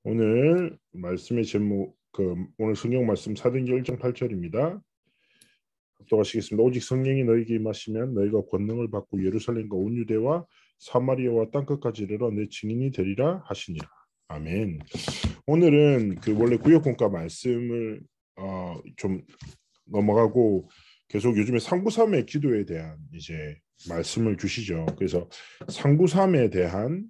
오늘 말씀의 제목, 오늘 성경 말씀 사도행전 1장 8절입니다. 합독하시겠습니다. 오직 성령이 너희에게 임하시면 너희가 권능을 받고 예루살렘과 온 유대와 사마리아와 땅끝까지 이르러 내 증인이 되리라 하시니라. 아멘. 오늘은 원래 구역공과 말씀을 좀 넘어가고 계속 요즘에 상부삼의 기도에 대한 이제 말씀을 주시죠. 그래서 상부삼에 대한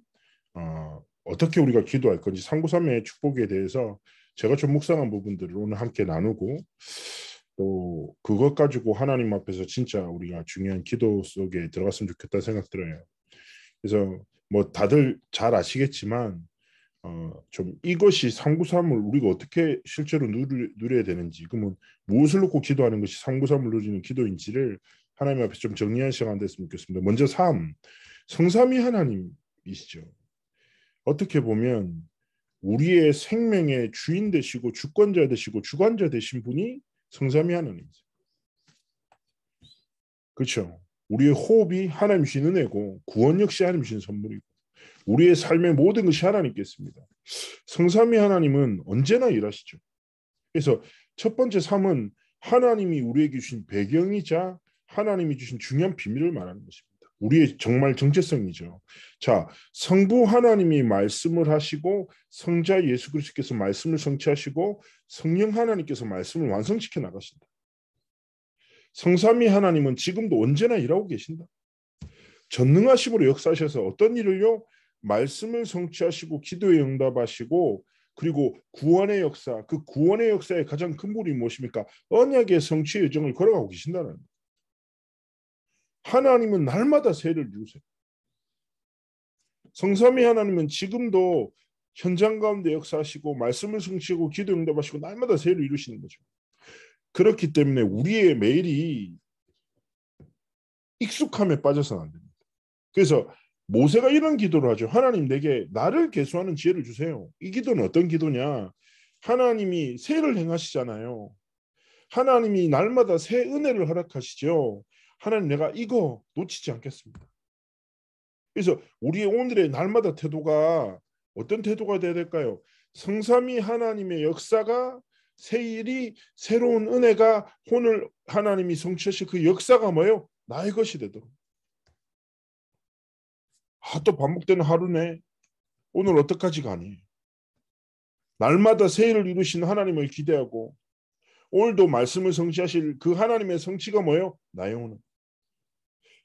어떻게 우리가 기도할 건지 상부삼의 축복에 대해서 제가 좀 묵상한 부분들을 오늘 함께 나누고 또 그것 가지고 하나님 앞에서 진짜 우리가 중요한 기도 속에 들어갔으면 좋겠다 생각 들어요. 그래서 뭐 다들 잘 아시겠지만 좀 이것이 상부삼을 우리가 어떻게 실제로 누려야 되는지, 그러면 무엇을 놓고 기도하는 것이 상부삼을 누리는 기도인지를 하나님 앞에 좀 정리한 시간 됐으면 좋겠습니다. 먼저 성삼위 하나님이시죠. 어떻게 보면 우리의 생명의 주인 되시고 주권자 되시고 주관자 되신 분이 성삼위 하나님이죠. 그렇죠. 우리의 호흡이 하나님 주신 은혜고 구원 역시 하나님 주신 선물이고 우리의 삶의 모든 것이 하나님께 있습니다. 성삼위 하나님은 언제나 일하시죠. 그래서 첫 번째 삼은 하나님이 우리에게 주신 배경이자 하나님이 주신 중요한 비밀을 말하는 것입니다. 우리의 정말 정체성이죠. 자, 성부 하나님이 말씀을 하시고 성자 예수 그리스도께서 말씀을 성취하시고 성령 하나님께서 말씀을 완성시켜 나가신다. 성삼위 하나님은 지금도 언제나 일하고 계신다. 전능하심으로 역사하셔서 어떤 일을요? 말씀을 성취하시고 기도에 응답하시고 그리고 구원의 역사, 그 구원의 역사의 가장 근본이 무엇입니까? 언약의 성취의 여정을 걸어가고 계신다는 거예요. 하나님은 날마다 세를 이루세요. 성삼위 하나님은 지금도 현장 가운데 역사하시고 말씀을 성취하고 기도 응답하시고 날마다 세를 이루시는 거죠. 그렇기 때문에 우리의 매일이 익숙함에 빠져서는 안 됩니다. 그래서 모세가 이런 기도를 하죠. 하나님 내게 나를 계수하는 지혜를 주세요. 이 기도는 어떤 기도냐? 하나님이 세를 행하시잖아요. 하나님이 날마다 새 은혜를 허락하시죠. 하나님 내가 이거 놓치지 않겠습니다. 그래서 우리의 오늘의 날마다 태도가 어떤 태도가 돼야 될까요? 성삼위 하나님의 역사가 새 일이 새로운 은혜가 오늘 하나님이 성취하실 그 역사가 뭐예요? 나의 것이 되도록. 또 반복되는 하루네. 오늘 어떡하지가 아니에요. 날마다 새 일을 이루시는 하나님을 기대하고 오늘도 말씀을 성취하실 그 하나님의 성취가 뭐예요? 나의 오늘.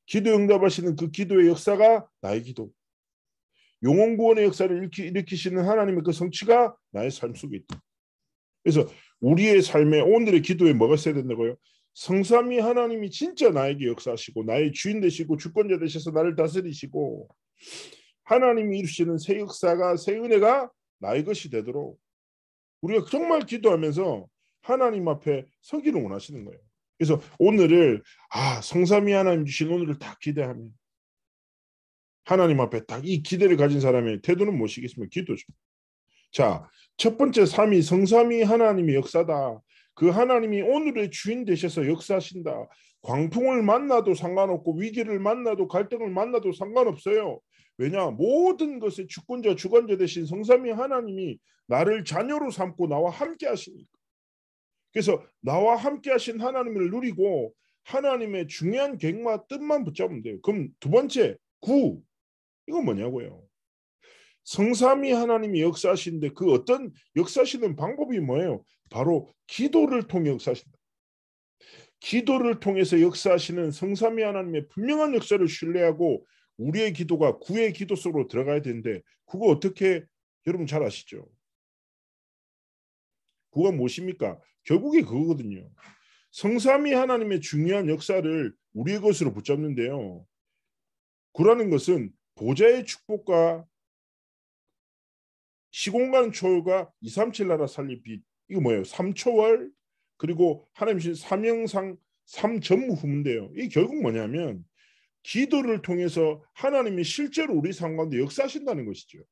기도 응답하시는 그 기도의 역사가 나의 기도. 영혼 구원의 역사를 일으키시는 하나님의 그 성취가 나의 삶 속에 있다. 그래서 우리의 삶에 오늘의 기도에 뭐가 있어야 된다고요? 성삼위 하나님이 진짜 나에게 역사하시고 나의 주인 되시고 주권자 되셔서 나를 다스리시고 하나님이 이루시는 새 역사가 새 은혜가 나의 것이 되도록 우리가 정말 기도하면서 하나님 앞에 서기를 원하시는 거예요. 그래서 오늘을 성삼위 하나님 주신 오늘을 딱 기대하면 하나님 앞에 딱 이 기대를 가진 사람의 태도는 무엇이겠습니까? 기도죠. 자, 첫 번째 삼위 성삼위 하나님의 역사다. 그 하나님이 오늘의 주인 되셔서 역사하신다. 광풍을 만나도 상관없고 위기를 만나도 갈등을 만나도 상관없어요. 왜냐? 모든 것의 주권자 주관자 되신 성삼위 하나님이 나를 자녀로 삼고 나와 함께 하시니까. 그래서 나와 함께 하신 하나님을 누리고 하나님의 중요한 계획과 뜻만 붙잡으면 돼요. 그럼 두 번째, 이건 뭐냐고요? 성삼위 하나님이 역사하시는데 그 어떤 역사하시는 방법이 뭐예요? 바로 기도를 통해 역사하신다. 기도를 통해서 역사하시는 성삼위 하나님의 분명한 역사를 신뢰하고 우리의 기도가 구의 기도 속으로 들어가야 되는데 그거 어떻게 여러분 잘 아시죠? 그거 무엇입니까? 결국에 그거거든요. 성삼위 하나님의 중요한 역사를 우리의 것으로 붙잡는데요. 구라는 것은 보좌의 축복과 시공간 초월과 237 나라 살릴 빛 이거 뭐예요? 3초월 그리고 하나님 주신 사명상 3전무후문인데요. 이 결국 뭐냐면 기도를 통해서 하나님이 실제로 우리 삶 가운데 역사하신다는 것이죠.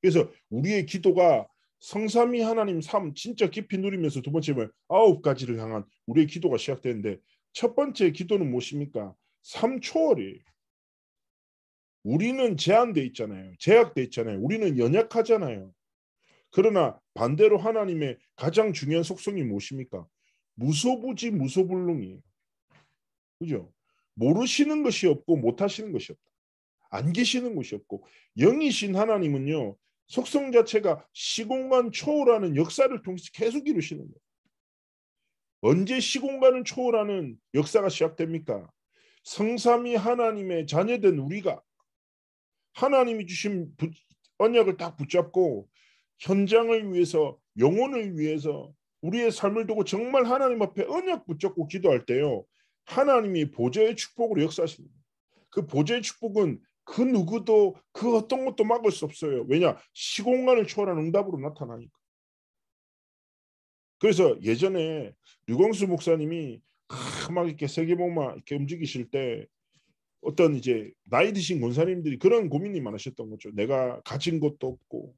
그래서 우리의 기도가 성삼위 하나님 삶 진짜 깊이 누리면서 두 번째 뭐 9가지를 향한 우리의 기도가 시작되는데 첫 번째 기도는 무엇입니까? 3초월이에요. 우리는 제한돼 있잖아요. 제약돼 있잖아요. 우리는 연약하잖아요. 그러나 반대로 하나님의 가장 중요한 속성이 무엇입니까? 무소부지 무소불능이에요. 그죠? 모르시는 것이 없고 못하시는 것이 없다. 안 계시는 것이 없고 영이신 하나님은요. 속성 자체가 시공간 초월하는 역사를 통해서 계속 이루시는 거예요. 언제 시공간을 초월하는 역사가 시작됩니까? 성삼위 하나님의 자녀된 우리가 하나님이 주신 언약을 딱 붙잡고 현장을 위해서 영혼을 위해서 우리의 삶을 두고 정말 하나님 앞에 언약 붙잡고 기도할 때요. 하나님이 보좌의 축복으로 역사하시는 거예요. 그 보좌의 축복은 그 누구도 그 어떤 것도 막을 수 없어요. 왜냐? 시공간을 초월한 응답으로 나타나니까. 그래서 예전에 류광수 목사님이 막 이렇게 세계복음화 이렇게 움직이실 때 어떤 이제 나이 드신 권사님들이 그런 고민이 많으셨던 거죠. 내가 가진 것도 없고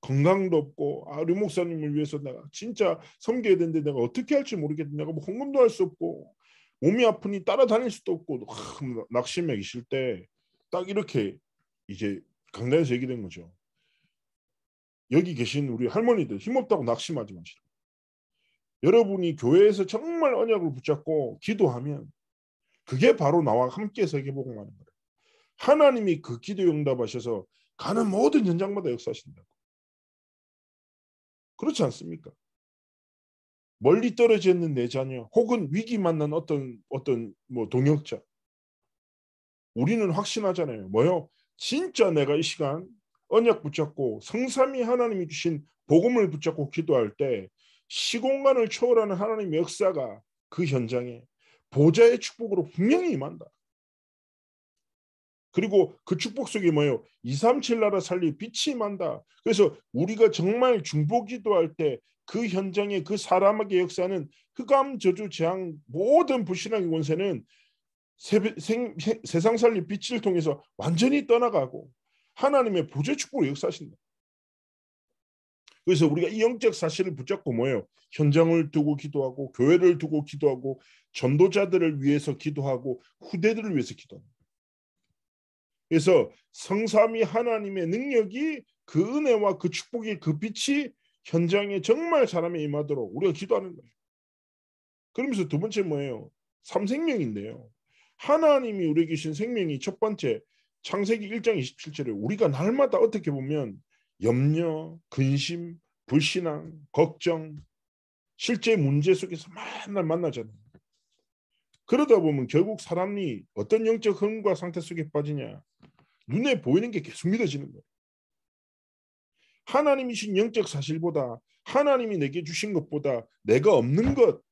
건강도 없고 류 목사님을 위해서 내가 진짜 섬겨야 되는데 내가 어떻게 할지 모르겠는데 내가 뭐 헌금도 할 수 없고 몸이 아프니 따라다닐 수도 없고 낙심해 계실 때 딱 이렇게 이제 강단에서 얘기된 거죠. 여기 계신 우리 할머니들 힘없다고 낙심하지 마시라. 여러분이 교회에서 정말 언약을 붙잡고 기도하면 그게 바로 나와 함께 세계복음하는 거예요. 하나님이 그 기도 응답하셔서 가는 모든 현장마다 역사하신다고. 그렇지 않습니까? 멀리 떨어져 있는 내 자녀 혹은 위기 만난 어떤 뭐 동역자 우리는 확신하잖아요. 뭐요? 진짜 내가 이 시간 언약 붙잡고 성삼위 하나님이 주신 복음을 붙잡고 기도할 때 시공간을 초월하는 하나님의 역사가 그 현장에 보좌의 축복으로 분명히 임한다. 그리고 그 축복 속에 뭐예요? 237 나라 살리 빛이 임한다. 그래서 우리가 정말 중보 기도할 때 그 현장에 그 사람에게 역사는 흑암, 저주, 재앙 모든 불신앙의 권세는 세상 살리 빛을 통해서 완전히 떠나가고 하나님의 보좌 축복으로 역사하신다. 그래서 우리가 이 영적 사실을 붙잡고 뭐예요? 현장을 두고 기도하고 교회를 두고 기도하고 전도자들을 위해서 기도하고 후대들을 위해서 기도합니다. 그래서 성삼위 하나님의 능력이 그 은혜와 그 축복이 그 빛이 현장에 정말 사람에 임하도록 우리가 기도하는 거예요. 그러면서 두 번째 뭐예요? 삼생명인데요. 하나님이 우리에게 주신 생명이 첫 번째 창세기 1장 27절에 우리가 날마다 어떻게 보면 염려, 근심, 불신앙, 걱정, 실제 문제 속에서 맨날 만나잖아요. 그러다 보면 결국 사람이 어떤 영적 흐름과 상태 속에 빠지냐? 눈에 보이는 게 계속 믿어지는 거예요. 하나님이 주신 영적 사실보다 하나님이 내게 주신 것보다 내가 없는 것,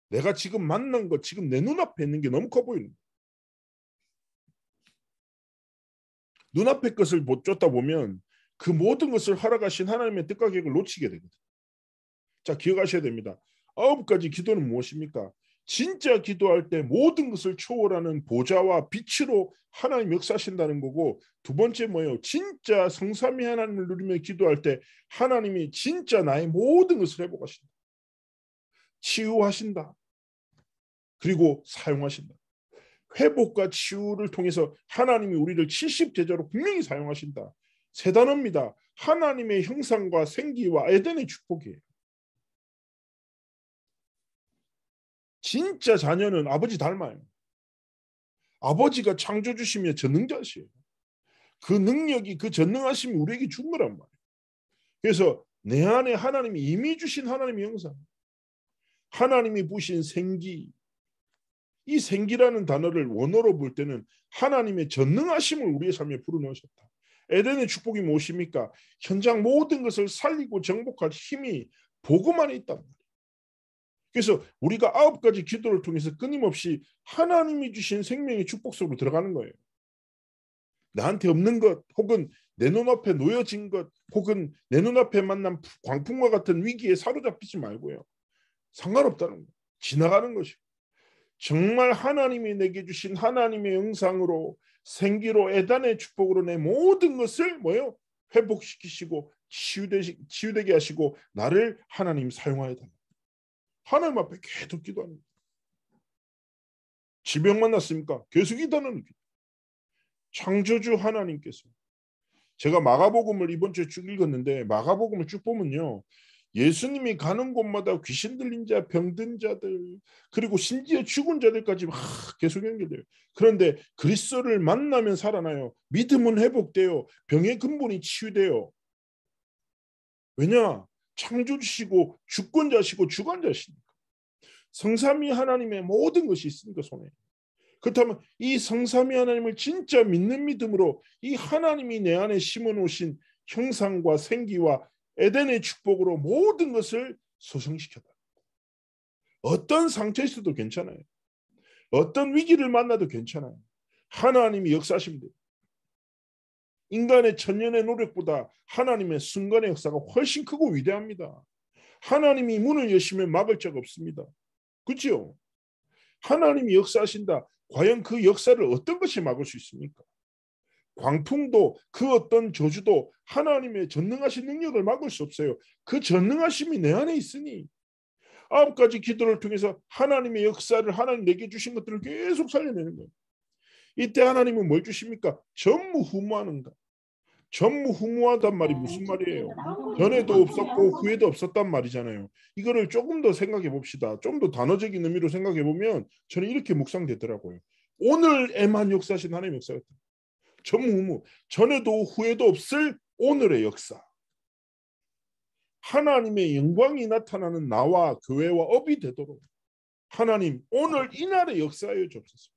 내가 지금 만난 것, 지금 내 눈앞에 있는 게 너무 커 보이는 거예요. 눈앞의 것을 못 쫓다 보면 그 모든 것을 허락하신 하나님의 뜻과 계획을 놓치게 되거든요. 자, 기억하셔야 됩니다. 9가지 기도는 무엇입니까? 진짜 기도할 때 모든 것을 초월하는 보좌와 빛으로 하나님 역사하신다는 거고 두 번째 뭐예요? 진짜 성삼위 하나님을 누리며 기도할 때 하나님이 진짜 나의 모든 것을 회복하신다. 치유하신다. 그리고 사용하신다. 회복과 치유를 통해서 하나님이 우리를 70제자로 분명히 사용하신다. 세 단어입니다. 하나님의 형상과 생기와 에덴의 축복이에요. 진짜 자녀는 아버지 닮아요. 아버지가 창조주시며 전능자시에요. 그 능력이 그 전능하심이 우리에게 준 거란 말이에요. 그래서 내 안에 하나님이 이미 주신 하나님의 형상, 하나님이 부신 생기, 이 생기라는 단어를 원어로 볼 때는 하나님의 전능하심을 우리의 삶에 불어넣으셨다. 에덴의 축복이 무엇입니까? 현장 모든 것을 살리고 정복할 힘이 복음 안에 있단 말이에요. 그래서 우리가 9가지 기도를 통해서 끊임없이 하나님이 주신 생명의 축복 속으로 들어가는 거예요. 나한테 없는 것 혹은 내 눈앞에 놓여진 것 혹은 내 눈앞에 만난 광풍과 같은 위기에 사로잡히지 말고요. 상관없다는 거예요. 지나가는 것이고 정말 하나님이 내게 주신 하나님의 영상으로 생기로 에단의 축복으로 내 모든 것을 뭐예요? 회복시키시고 치유되게 하시고 나를 하나님 사용하여 달라. 하나님 앞에 계속 기도하는 거예요. 질병 만났습니까? 계속 기도하는 거예요. 창조주 하나님께서, 제가 마가복음을 이번 주에 쭉 읽었는데 마가복음을 쭉 보면요, 예수님이 가는 곳마다 귀신 들린 자, 병든 자들, 그리고 심지어 죽은 자들까지 막 계속 연결돼요. 그런데 그리스도를 만나면 살아나요. 믿음은 회복돼요. 병의 근본이 치유돼요. 왜냐? 창조주시고 주권자시고 주관자시니까. 성삼위 하나님의 모든 것이 있으니까 손에. 그렇다면 이 성삼위 하나님을 진짜 믿는 믿음으로 이 하나님이 내 안에 심어놓으신 형상과 생기와 에덴의 축복으로 모든 것을 소생시켰다. 어떤 상처 있어도 괜찮아요. 어떤 위기를 만나도 괜찮아요. 하나님이 역사하시면 돼요. 인간의 천년의 노력보다 하나님의 순간의 역사가 훨씬 크고 위대합니다. 하나님이 문을 여시면 막을 자가 없습니다. 그렇죠? 하나님이 역사하신다. 과연 그 역사를 어떤 것이 막을 수 있습니까? 광풍도 그 어떤 저주도 하나님의 전능하신 능력을 막을 수 없어요. 그 전능하심이 내 안에 있으니 9가지 기도를 통해서 하나님의 역사를, 하나님 내게 주신 것들을 계속 살려내는 거예요. 이때 하나님은 뭘 주십니까? 전무후무하는가. 전무후무하단 말이 무슨 말이에요? 전에도 없었고 후에도 없었단 말이잖아요. 이거를 조금 더 생각해 봅시다. 좀 더 단어적인 의미로 생각해 보면 저는 이렇게 묵상되더라고요. 오늘에만 역사하신 하나님의 역사 같아요. 전무후무, 전에도 후에도 없을 오늘의 역사. 하나님의 영광이 나타나는 나와 교회와 업이 되도록 하나님 오늘 이날의 역사에 주옵소서.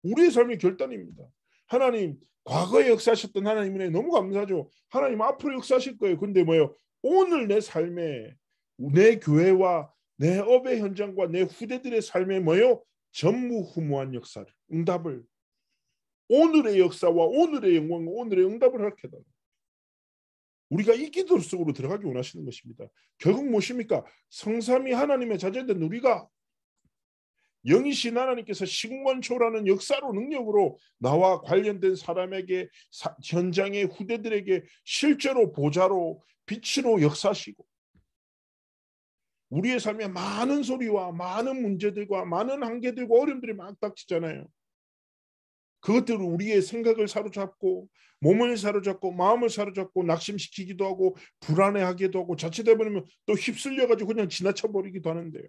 우리의 삶의 결단입니다. 하나님 과거에 역사하셨던 하나님에 너무 감사하죠. 하나님 앞으로 역사하실 거예요. 근데 뭐예요? 오늘 내 삶에, 내 교회와 내 업의 현장과 내 후대들의 삶에 뭐예요? 전무후무한 역사를, 응답을, 오늘의 역사와 오늘의 영광과 오늘의 응답을 하게 해달라. 우리가 이 기도 속으로 들어가기 원하시는 것입니다. 결국 무엇입니까? 성삼위 하나님의 자녀된 우리가 영이신 하나님께서 시공간 초월하는 역사로 능력으로 나와 관련된 사람에게, 현장의 후대들에게 실제로 보좌로 빛으로 역사하시고, 우리의 삶에 많은 소리와 많은 문제들과 많은 한계들과 어려움들이 막 닥치잖아요. 그것들을 우리의 생각을 사로잡고 몸을 사로잡고 마음을 사로잡고 낙심시키기도 하고 불안해하기도 하고 자칫해버리면 또 휩쓸려가지고 그냥 지나쳐버리기도 하는데요.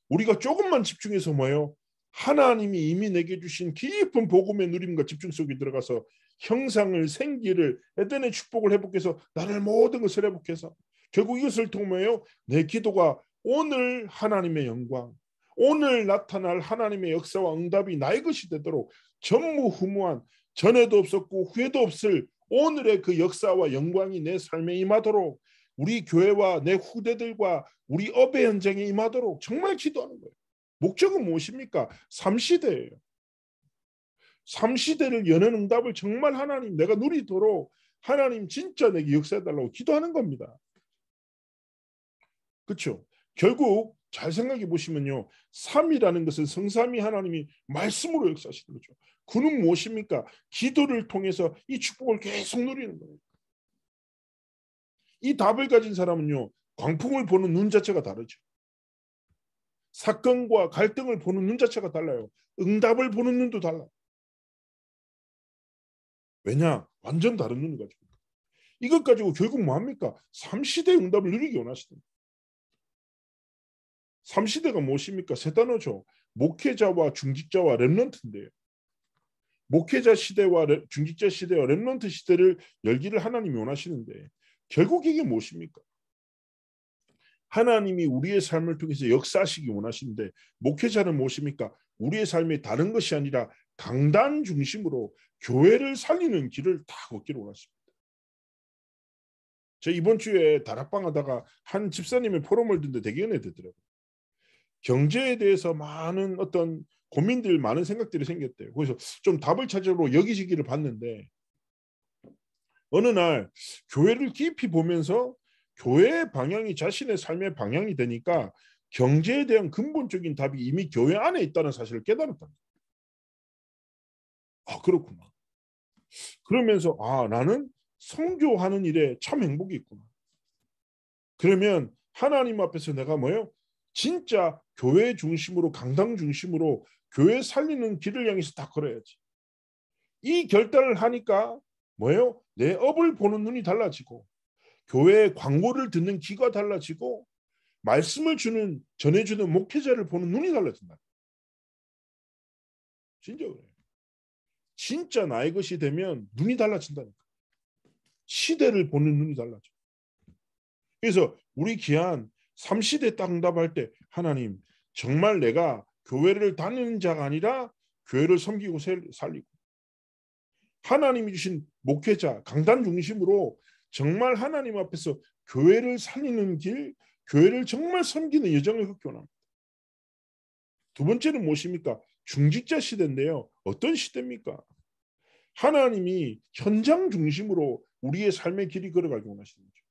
우리가 조금만 집중해서 뭐예요? 하나님이 이미 내게 주신 깊은 복음의 누림과 집중 속에 들어가서 형상을, 생기를, 에덴의 축복을 회복해서 나를 모든 것을 회복해서 결국 이것을 통하여 내 기도가 오늘 하나님의 영광, 오늘 나타날 하나님의 역사와 응답이 나의 것이 되도록 전무후무한, 전에도 없었고 후에도 없을 오늘의 그 역사와 영광이 내 삶에 임하도록, 우리 교회와 내 후대들과 우리 업의 현장에 임하도록 정말 기도하는 거예요. 목적은 무엇입니까? 3시대예요. 3시대를 여는 응답을 정말 하나님 내가 누리도록 하나님 진짜 내게 역사해달라고 기도하는 겁니다. 그렇죠? 결국 잘 생각해 보시면요, 3이라는 것은 성삼위 하나님이 말씀으로 역사하시는 거죠. 그는 무엇입니까? 기도를 통해서 이 축복을 계속 누리는 거예요. 이 답을 가진 사람은요, 광풍을 보는 눈 자체가 다르죠. 사건과 갈등을 보는 눈 자체가 달라요. 응답을 보는 눈도 달라요. 왜냐? 완전 다른 눈을 가지고. 이것 가지고 결국 뭐합니까? 3시대 응답을 누리기 원하시는. 3시대가 무엇입니까? 세 단어죠. 목회자와 중직자와 렘넌트인데요. 목회자 시대와 중직자 시대와 렘넌트 시대를 열기를 하나님이 원하시는데 결국 이게 무엇입니까? 하나님이 우리의 삶을 통해서 역사하시기 원하시는데 목회자는 무엇입니까? 우리의 삶이 다른 것이 아니라 강단 중심으로 교회를 살리는 길을 다 걷기를 원하십니다. 제가 이번 주에 다락방 하다가 한 집사님의 포럼을 듣는데 되게 은혜 되더라고요. 경제에 대해서 많은 어떤 고민들, 많은 생각들이 생겼대요. 그래서 좀 답을 찾으러 여기저기를 봤는데 어느 날 교회를 깊이 보면서 교회의 방향이 자신의 삶의 방향이 되니까 경제에 대한 근본적인 답이 이미 교회 안에 있다는 사실을 깨달았다. 아, 그렇구나. 그러면서 나는 선교하는 일에 참 행복이 있구나. 그러면 하나님 앞에서 내가 뭐예요? 진짜 교회 중심으로, 강당 중심으로 교회 살리는 길을 향해서 다 걸어야지. 이 결단을 하니까 뭐예요? 내 업을 보는 눈이 달라지고 교회의 광고를 듣는 귀가 달라지고 말씀을 전해주는 목회자를 보는 눈이 달라진다. 진짜 그래요. 진짜 나의 것이 되면 눈이 달라진다니까. 시대를 보는 눈이 달라져. 그래서 우리 귀한 3시대 딱 응답할 때 하나님 정말 내가 교회를 다니는 자가 아니라 교회를 섬기고 살리고 하나님이 주신 목회자 강단 중심으로 정말 하나님 앞에서 교회를 살리는 길, 교회를 정말 섬기는 여정을 걷기원합니다. 두 번째는 무엇입니까? 중직자 시대인데요. 어떤 시대입니까? 하나님이 현장 중심으로 우리의 삶의 길이 걸어가기 원하시는 거죠.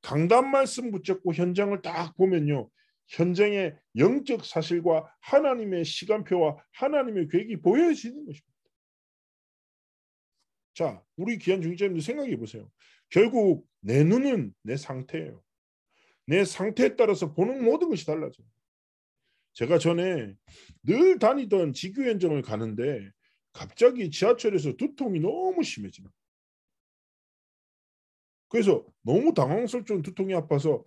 강단 말씀 붙잡고 현장을 딱 보면요. 현장의 영적 사실과 하나님의 시간표와 하나님의 계획이 보여지는 것입니다. 자, 우리 귀한 중직자님들 생각해 보세요. 결국 내 눈은 내 상태예요. 내 상태에 따라서 보는 모든 것이 달라져요. 제가 전에 늘 다니던 지교 현장을 가는데 갑자기 지하철에서 두통이 너무 심해지는 거예요. 그래서 너무 당황스러울 정도로 두통이 아파서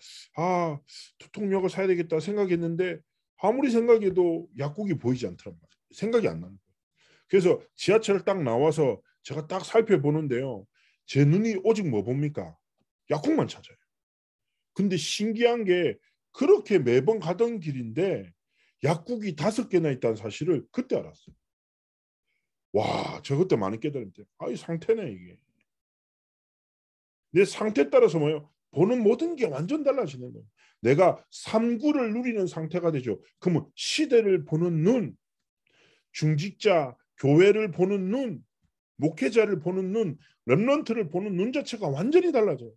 두통약을 사야 되겠다 생각했는데 아무리 생각해도 약국이 보이지 않더란 말이에요. 생각이 안 나는 거예요. 그래서 지하철을 딱 나와서 제가 딱 살펴보는데요. 제 눈이 오직 뭐 봅니까? 약국만 찾아요. 근데 신기한 게 그렇게 매번 가던 길인데 약국이 5개나 있다는 사실을 그때 알았어요. 와, 저 그때 많이 깨달았는데 이 상태네 이게. 내 상태에 따라서 뭐예요? 보는 모든 게 완전 달라지는 거예요. 내가 삼구를 누리는 상태가 되죠. 그러면 시대를 보는 눈, 중직자, 교회를 보는 눈, 목회자를 보는 눈, 렘넌트를 보는 눈 자체가 완전히 달라져요.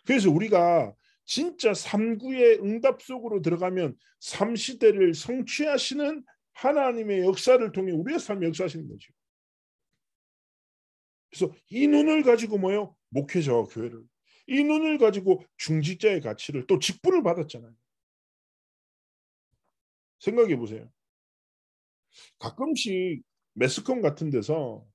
그래서 우리가 진짜 삼구의 응답 속으로 들어가면 삼시대를 성취하시는 하나님의 역사를 통해 우리의 삶에 역사하시는 거죠. 그래서 이 눈을 가지고 뭐예요? 목회자와 교회를. 이 눈을 가지고 중직자의 가치를 또 직분을 받았잖아요. 생각해 보세요. 가끔씩 매스컴 같은 데서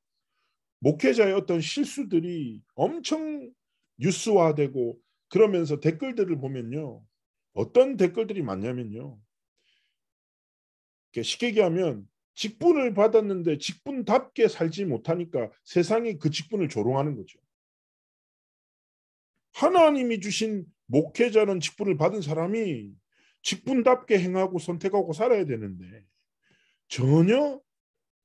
목회자의 어떤 실수들이 엄청 뉴스화되고 그러면서 댓글들을 보면요. 어떤 댓글들이 많냐면요. 쉽게 얘기하면 직분을 받았는데 직분답게 살지 못하니까 세상이 그 직분을 조롱하는 거죠. 하나님이 주신 목회자는 직분을 받은 사람이 직분답게 행하고 선택하고 살아야 되는데 전혀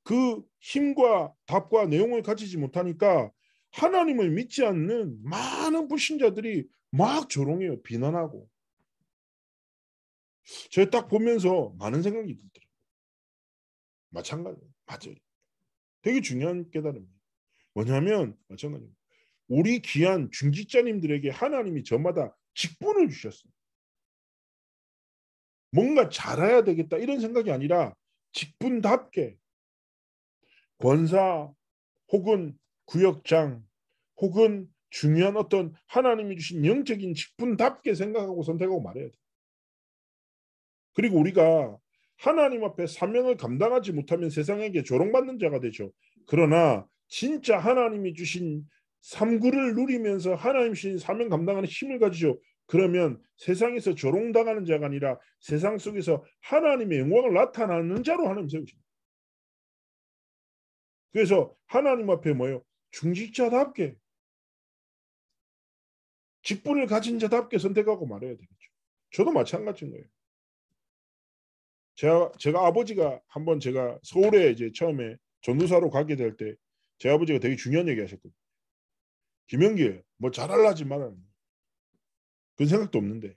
그 힘과 답과 내용을 가지지 못하니까 하나님을 믿지 않는 많은 불신자들이 막 조롱해요. 비난하고. 제가 딱 보면서 많은 생각이 들더라고요. 마찬가지예요. 맞아요. 되게 중요한 깨달음이에요. 뭐냐면 마찬가지예요. 우리 귀한 중직자님들에게 하나님이 저마다 직분을 주셨어요. 뭔가 잘해야 되겠다 이런 생각이 아니라 직분답게 권사 혹은 구역장 혹은 중요한 어떤 하나님이 주신 영적인 직분답게 생각하고 선택하고 말해야 돼. 그리고 우리가 하나님 앞에 사명을 감당하지 못하면 세상에게 조롱받는 자가 되죠. 그러나 진짜 하나님이 주신 삼구를 누리면서 하나님 주신 사명 감당하는 힘을 가지죠. 그러면 세상에서 조롱당하는 자가 아니라 세상 속에서 하나님의 영광을 나타나는 자로 하나님 세우십니다. 그래서 하나님 앞에 뭐예요? 중직자답게 직분을 가진 자답게 선택하고 말해야 되겠죠. 저도 마찬가지인 거예요. 제가 아버지가 한번 제가 서울에 이제 처음에 전도사로 가게 될 때 제 아버지가 되게 중요한 얘기 하셨거든요. 김영길 뭐 잘하려지 마라. 그런 생각도 없는데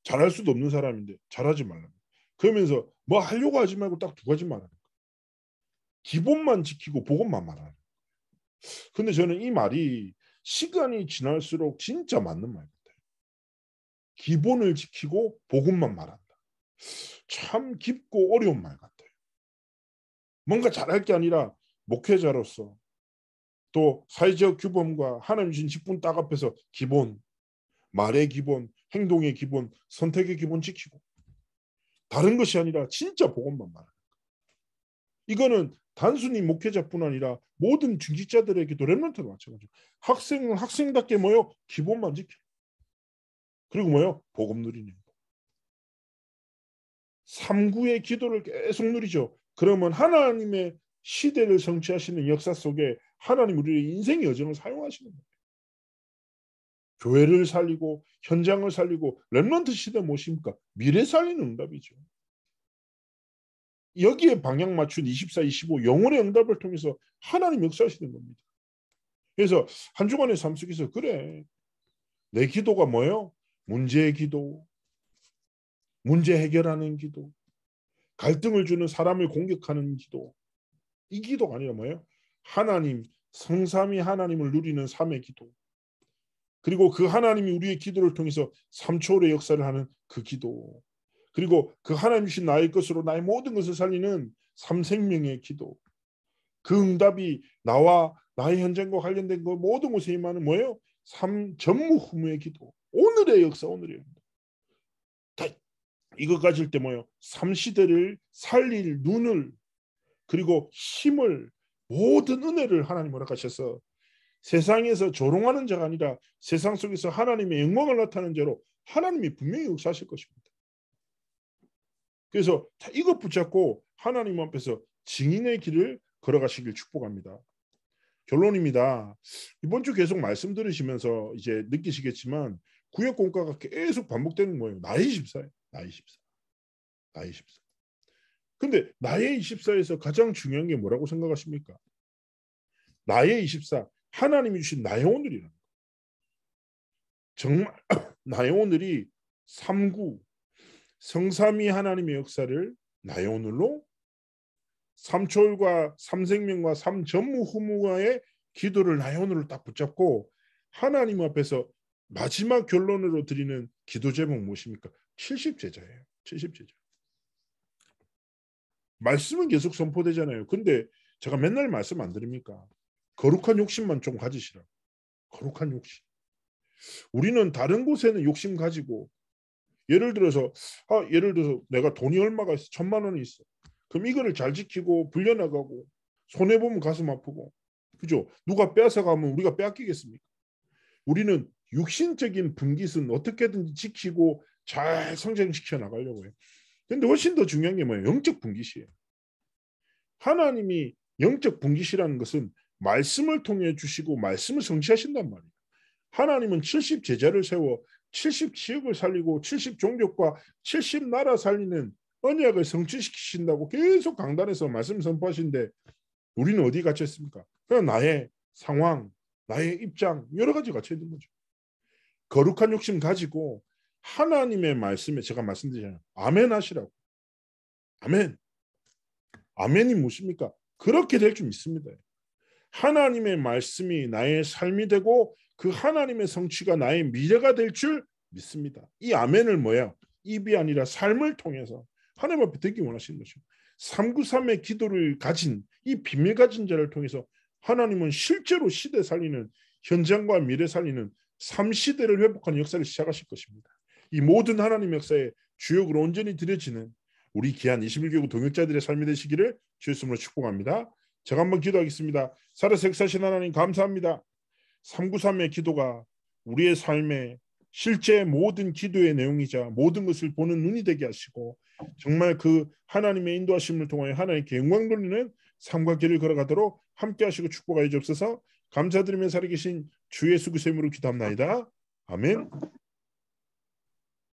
잘할 수도 없는 사람인데 잘하지 말라. 그러면서 뭐 하려고 하지 말고 딱 2가지만 하는 거예요. 기본만 지키고 복음만 말하는 거예요. 근데 저는 이 말이 시간이 지날수록 진짜 맞는 말 같아요. 기본을 지키고 복음만 말한다. 참 깊고 어려운 말 같아요. 뭔가 잘할 게 아니라 목회자로서 또 사회적 규범과 하나님 주신 직분 딱 앞에서 기본, 말의 기본, 행동의 기본, 선택의 기본 지키고 다른 것이 아니라 진짜 복음만 말하는 거예요. 이거는 단순히 목회자뿐 아니라 모든 중직자들에게도 렘넌트도 마찬가지고 학생은 학생답게 뭐요? 기본만 지켜. 그리고 뭐요? 복음 누리는 거. 3구의 기도를 계속 누리죠. 그러면 하나님의 시대를 성취하시는 역사 속에 하나님 우리의 인생의 여정을 사용하시는 거예요. 교회를 살리고 현장을 살리고 렘넌트 시대 무엇입니까? 미래 살리는 응답이죠. 여기에 방향 맞춘 24, 25 영혼의 응답을 통해서 하나님 역사하시는 겁니다. 그래서 한 주간의 삶 속에서 그래. 내 기도가 뭐예요? 문제의 기도, 문제 해결하는 기도, 갈등을 주는 사람을 공격하는 기도. 이 기도가 아니라 뭐예요? 하나님, 성삼위 하나님을 누리는 삶의 기도. 그리고 그 하나님이 우리의 기도를 통해서 3초의 역사를 하는 그 기도. 그리고 그 하나님 주신 나의 것으로 나의 모든 것을 살리는 삼생명의 기도. 그 응답이 나와 나의 현장과 관련된 그 모든 곳에 임하는 뭐예요? 전무후무의 기도. 오늘의 역사, 오늘의 역사. 이거 가질 때 뭐예요? 삼시대를 살릴 눈을 그리고 힘을 모든 은혜를 하나님 허락하셔서 세상에서 조롱하는 자가 아니라 세상 속에서 하나님의 영광을 나타내는 자로 하나님이 분명히 역사하실 것입니다. 그래서 이것 붙잡고 하나님 앞에서 증인의 길을 걸어가시길 축복합니다. 결론입니다. 이번 주 계속 말씀 들으시면서 이제 느끼시겠지만 구역 공과가 계속 반복되는 거예요. 나의 24예요. 나의 24. 나의 24. 근데 나의 24에서 가장 중요한 게 뭐라고 생각하십니까? 나의 24. 하나님이 주신 나의 오늘이라는 거예요. 정말 나의 오늘이 3구 성삼위 하나님의 역사를 나의 오늘로 3초월과 3생명과 3전무후무와의 기도를 나의 오늘로 딱 붙잡고 하나님 앞에서 마지막 결론으로 드리는 기도 제목 무엇입니까? 70제자예요. 70제자. 말씀은 계속 선포되잖아요. 근데 제가 맨날 말씀 안 드립니까? 거룩한 욕심만 좀 가지시라. 거룩한 욕심. 우리는 다른 곳에는 욕심 가지고 예를 들어서 내가 돈이 얼마가 있어? 1,000만 원이 있어. 그럼 이거를 잘 지키고 불려나가고 손해보면 가슴 아프고 그죠? 누가 빼앗아가면 우리가 빼앗기겠습니까? 우리는 육신적인 분깃은 어떻게든지 지키고 잘 성장시켜 나가려고 해요. 근데 훨씬 더 중요한 게 뭐예요? 영적 분깃이에요. 하나님이 영적 분깃이라는 것은 말씀을 통해 주시고 말씀을 성취하신단 말이에요. 하나님은 70제자를 세워 70지역을 살리고 70종족과 70나라 살리는 언약을 성취시키신다고 계속 강단에서 말씀 선포하시는데 우리는 어디 갇혀 있습니까? 그냥 나의 상황, 나의 입장 여러 가지 갇혀 있는 거죠. 거룩한 욕심 가지고 하나님의 말씀에 제가 말씀드리잖아요. 아멘 하시라고. 아멘. 아멘이 무엇입니까? 그렇게 될 줄 믿습니다. 하나님의 말씀이 나의 삶이 되고 그 하나님의 성취가 나의 미래가 될 줄 믿습니다. 이 아멘을 뭐야? 입이 아니라 삶을 통해서 하나님 앞에 듣기 원하시는 것이죠. 393의 기도를 가진 이 비밀 가진 자를 통해서 하나님은 실제로 시대 살리는 현장과 미래 살리는 3시대를 회복하는 역사를 시작하실 것입니다. 이 모든 하나님 역사의 주역으로 온전히 드려지는 우리 귀한 21개국 동역자들의 삶이 되시기를 주의 이름으로 축복합니다. 제가 한번 기도하겠습니다. 살아서 역사하신 하나님 감사합니다. 393의 기도가 우리의 삶의 실제 모든 기도의 내용이자 모든 것을 보는 눈이 되게 하시고 정말 그 하나님의 인도하심을 통하여 하나님께 영광 돌리는 삶과 길을 걸어가도록 함께 하시고 축복하여 주옵소서. 감사드리며 살아계신 주 예수 그리스도의 이름으로 기도합나이다. 아멘.